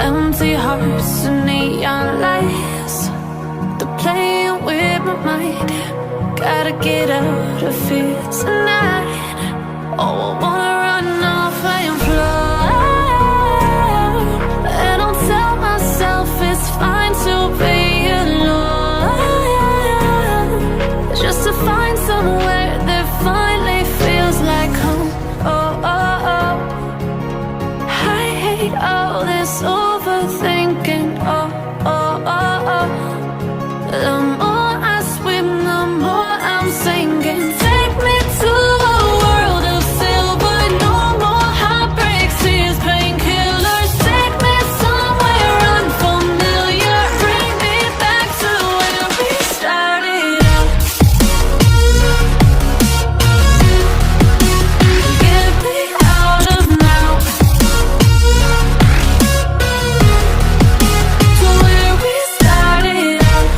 Empty hearts and neon lights, they're playing with my mind. Gotta get out of here tonight. Oh, I wanna run off and fly, and I'll tell myself it's fine to be alone, just to find somewhere that finally feels like home. Oh, oh, oh, I hate all this overthinking. Oh, oh, oh, oh, the more I swim, the more I'm sinking. Take me to a world of silver, no more heartbreaks, tears, painkillers. Take me somewhere unfamiliar, bring me back to where we started out. Get me out of now, to where we started out.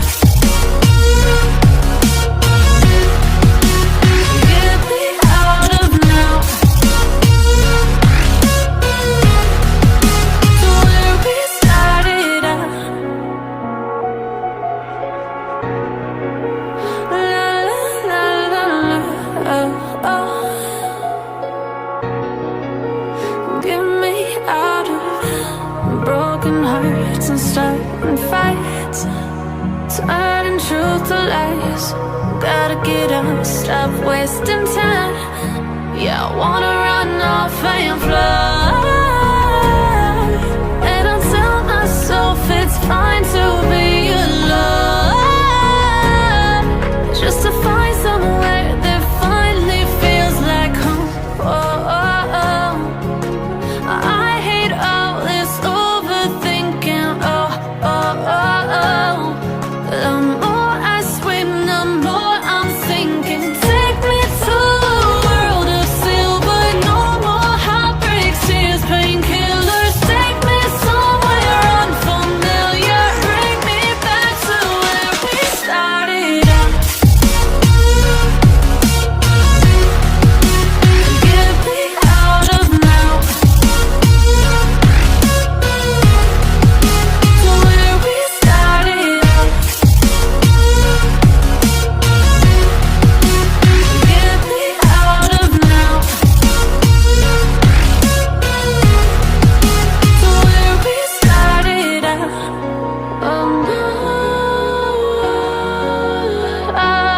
Get me out of now, to where we started out. La la la la la, oh, oh. Get me out of broken hearts and starting fights, turning truth to lies. Gotta get up, stop wasting time. Yeah, I wanna run off and fly, and I'll tell myself it's fine to be alone, just to find somewhere that finally feels like home. Oh, oh, oh, I hate all this overthinking. Oh, oh, oh, oh, the more I swim, the more I'm sinking. Take me to a world of silver, no more heartbreaks, tears, painkillers. Take me somewhere unfamiliar, bring me back to where we started out. Get me out of now, to where we started out. Get me out of now, to where we started out. Oh no, oh,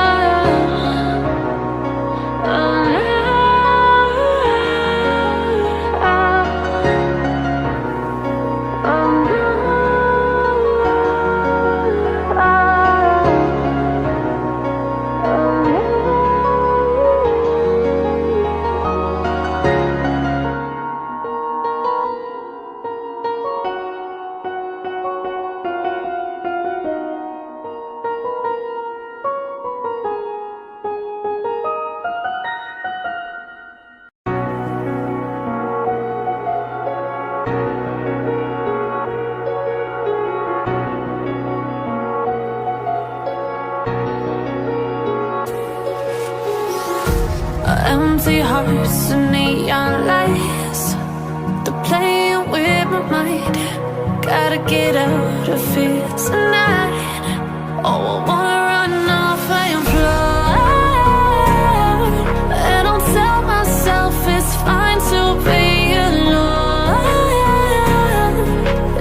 empty hearts and neon lights, they're playing with my mind. Gotta get out of here tonight. Oh, I wanna run off and fly, and I'll tell myself it's fine to be alone,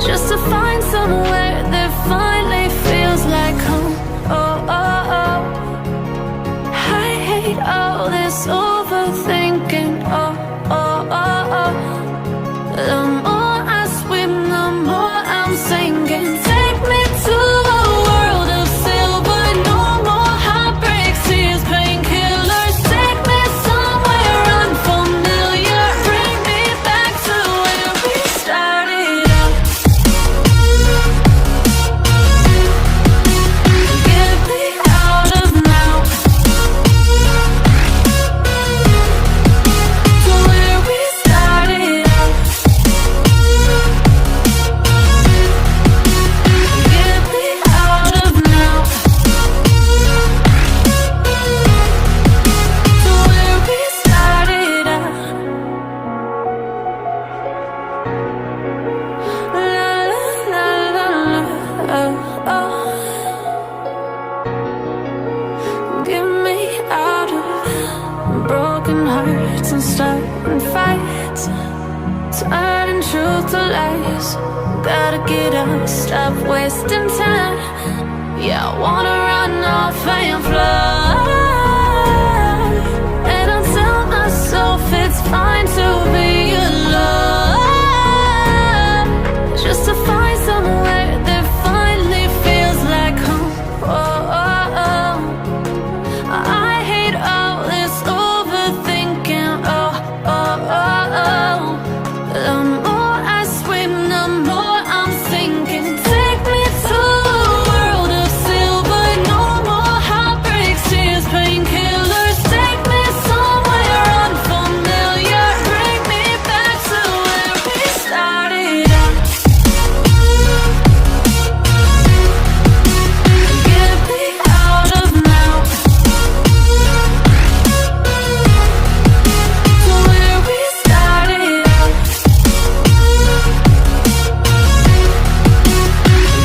just to find somewhere that finally feels like home. Oh, oh, oh, I hate all this overthinking. Oh, oh, oh, oh, the more I swim, the more I'm sinking. Take me to Gotta get up, stop wasting time. Yeah, I wanna run off and fly. And I'll tell myself it's fine to be alone, just to find somewhere that finally feels like home. Oh, oh, oh. I hate all this overthinking. Oh, oh, oh, oh. The more I swim, the more I'm sinking. Take me to a world of silver. No more heartbreaks, tears, painkillers. Take me somewhere unfamiliar. Bring me back to where we started out. Get me out of now, to where we started out.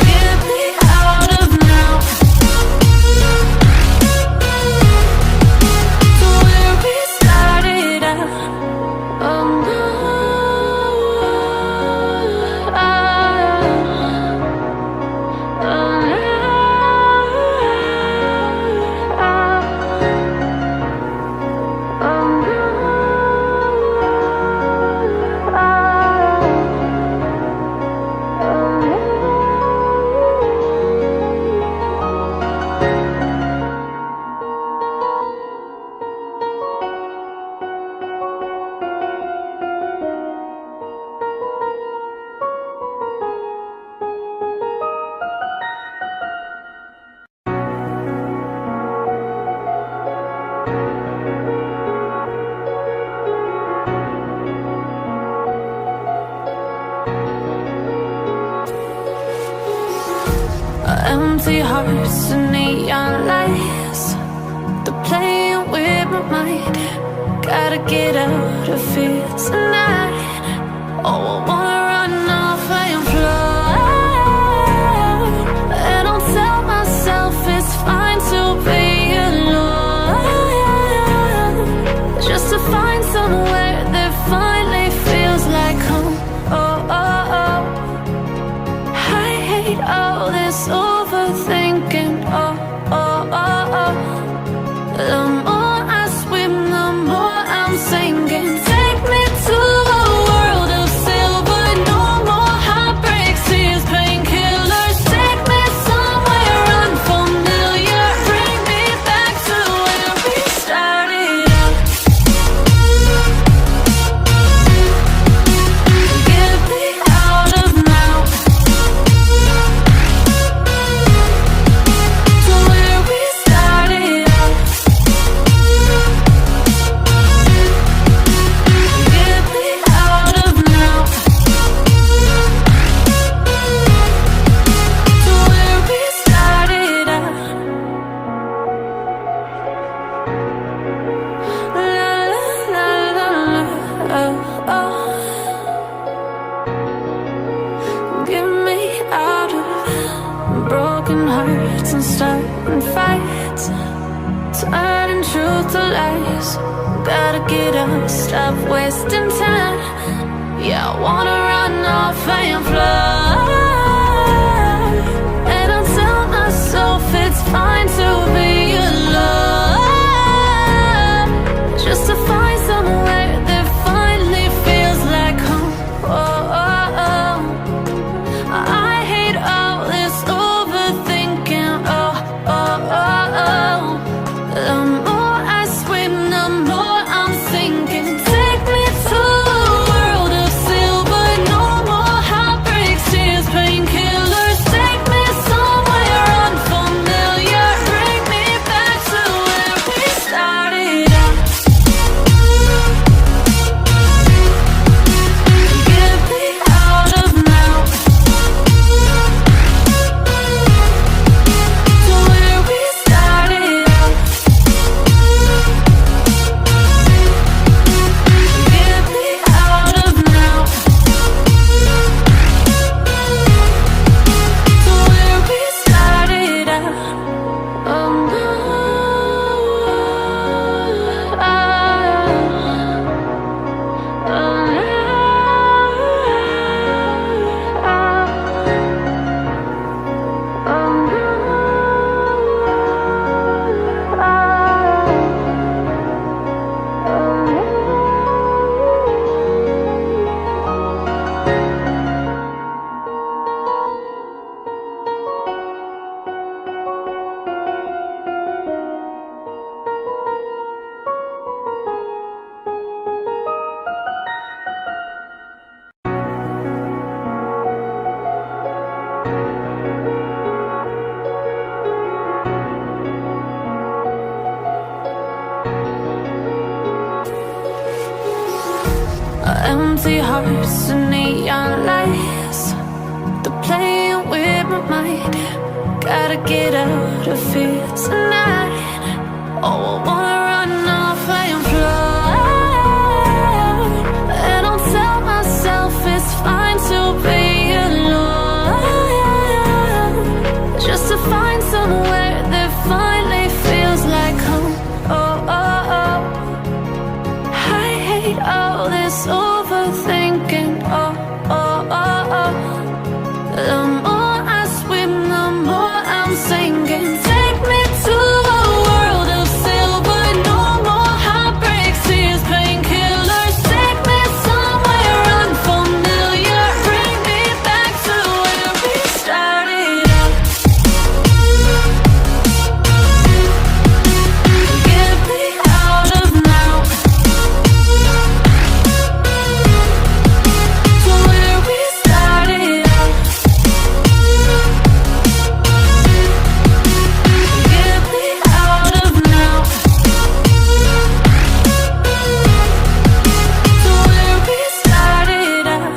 Get me out of now, to where we started out. Oh no, empty hearts and neon lights, they're playing with my mind. Gotta get out of here tonight. Oh, I wanna run off and fly. And I'll tell myself it's fine to be alone, just to find somewhere that finally feels like home. Oh, oh, oh. I hate all this overthinking. Oh, oh, oh, oh. The more I swim, the more I'm sinking. Take me to a world of silver. No more heartbreaks, tears, painkillers. Take me somewhere unfamiliar. Bring me back to where we started out. Get me out of now, to where we started out. Get me out of now, to where we started out. La la la la la, oh, oh. Get me out of broken hearts and starting fights, turning truth to lies. Gotta get up, stop wasting time. Yeah, I wanna run off and fly. And I'll tell myself it's fine to be alone, just to find somewhere that finally feels like home. Oh, oh, oh. I hate all this overthinking. Oh, oh, oh, oh. The more I swim, the more I'm sinking. Take me to a world of silver. No more heartbreaks, tears, hearts and neon lights, they're playing with my mind. Gotta get out of here tonight. Oh, I wanna run off and fly, and I'll tell myself it's fine to be alone, just to find somewhere that finally feels like home. Oh, oh, oh. I hate all this overthinking. Oh, oh, oh, oh. The more I swim, the more I'm sinking. Take me to a world of silver, no more heartbreaks, tears, painkillers. Take me somewhere unfamiliar, bring me back to where we started out. Get me out of now, to where we started out. Get me out of now, to where we started out.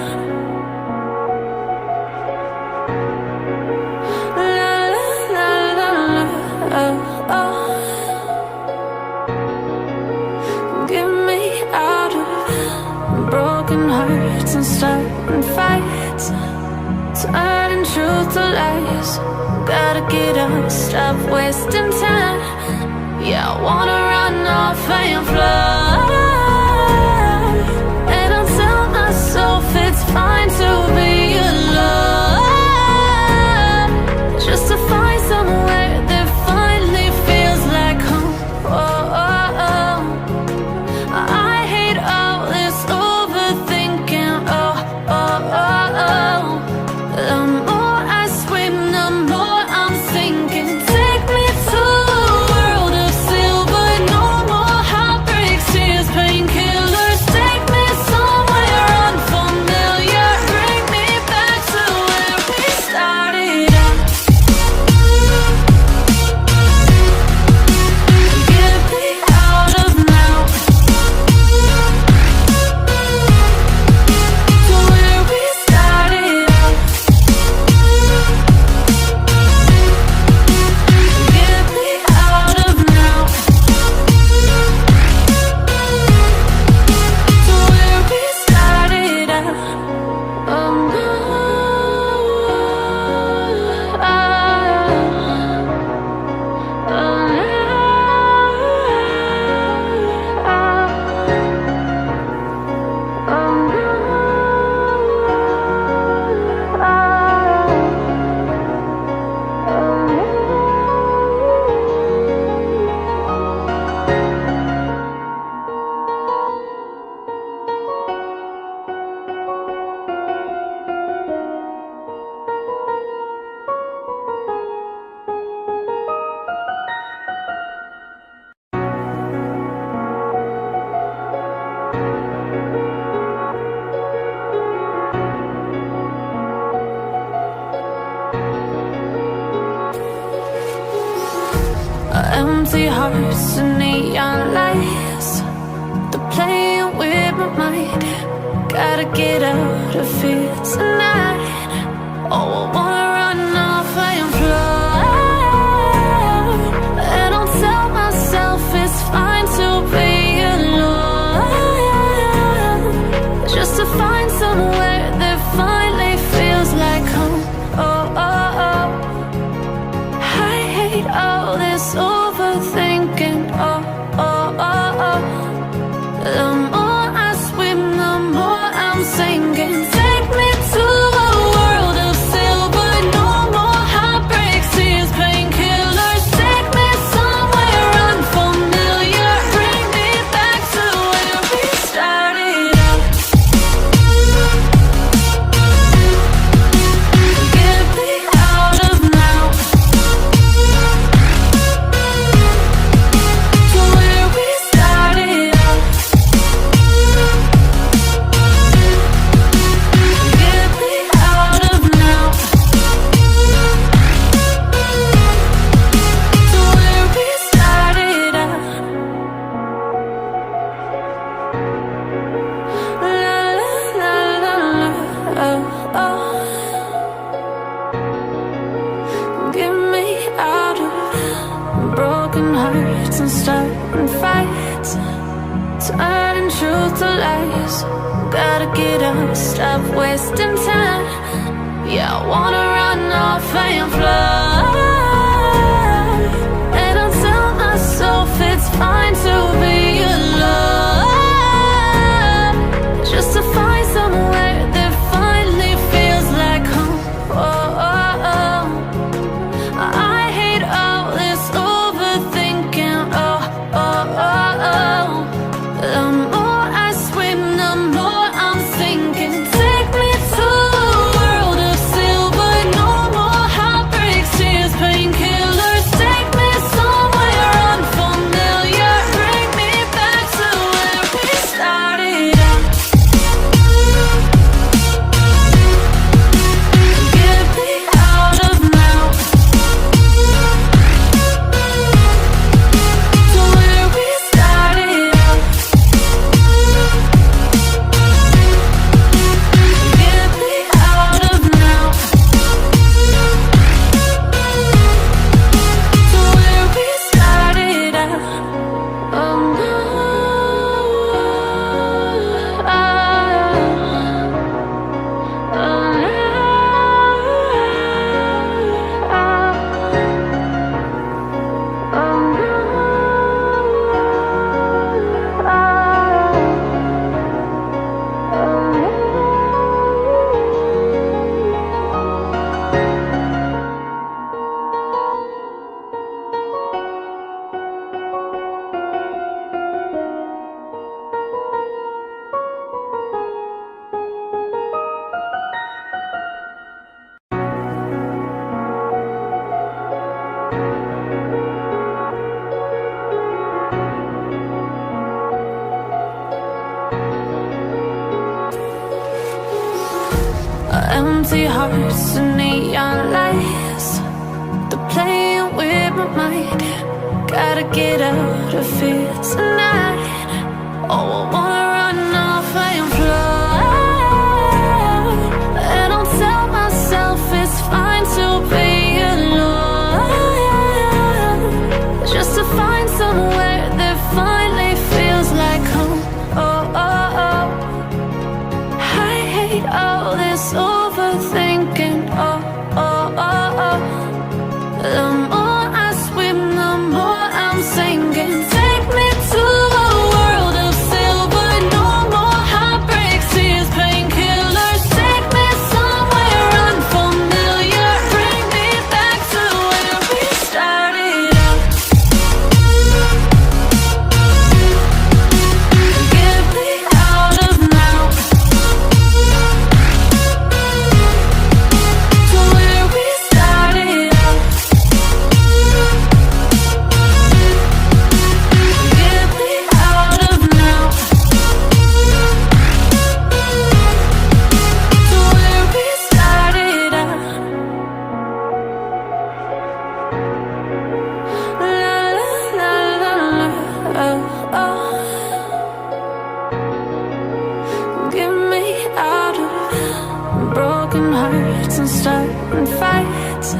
La la la la la, oh, oh. Get me out of broken hearts and starting fights, turning truth to lies. Gotta get up, stop wasting time. Yeah, I wanna run off and fly, and I'll tell myself it's fine to be alone, just to find somewhere that finally feels like home. Oh, oh, oh. I hate all this overthinking. Oh, oh, oh, oh. The more I swim, the more I'm sinking. Take me to a world of silver, no more heartbreaks, tears, painkillers. Take me somewhere unfamiliar, bring me back to where we started out. Get me out of now, to where we started out. Get me out of now, to where we started out. Oh, no. Empty hearts and neon lights, they're playing with my mind. Gotta get out of here tonight. Oh, I wanna run off and fly, and I'll tell myself it's fine to be alone, just to find somewhere that finally feels like home. Oh, oh, oh. I hate all this overthinking. Oh, oh, oh, oh. The more I swim, the more I'm sinking. Take me to a world of silver, hearts and starting fights, turning truth to lies. Gotta get up, stop wasting time. Yeah, I wanna run off and fly. And I'll tell myself it's fine to be alone, just to find somewhere that finally feels like home. Oh, oh, oh. I hate all this overthinking. Oh, oh, oh, oh. The more I swim, the more I'm sinking. Take me to a world of silver. No more heartbreaks, tears, painkillers. Take me somewhere unfamiliar. Bring me back to where we started out. Get me out of now, to where we started out. Get me out of now, to where we started out. Oh no, empty hearts and neon lights, they're playing with my mind. Gotta get out of here tonight. Oh, I wanna run off and fly. And I'll tell myself it's fine to be alone, just to find somewhere that finally feels like home. Oh, oh, oh. I hate all this overthinking. Oh, oh, oh, oh. The more I swim, the more I'm sinking. Take me to a world of silver. No more heartbreaks, tears, painkillers. Take me somewhere unfamiliar. Bring me back to where we started out. Get me out of now, to where we started out. Get me out of now, to where we started out. La la la la la, oh, oh. Get me out of broken hearts and starting fights,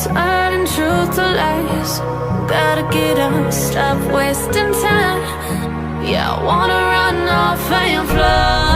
turning truth to lies. Gotta get up, stop wasting time. Yeah, I wanna run off and fly.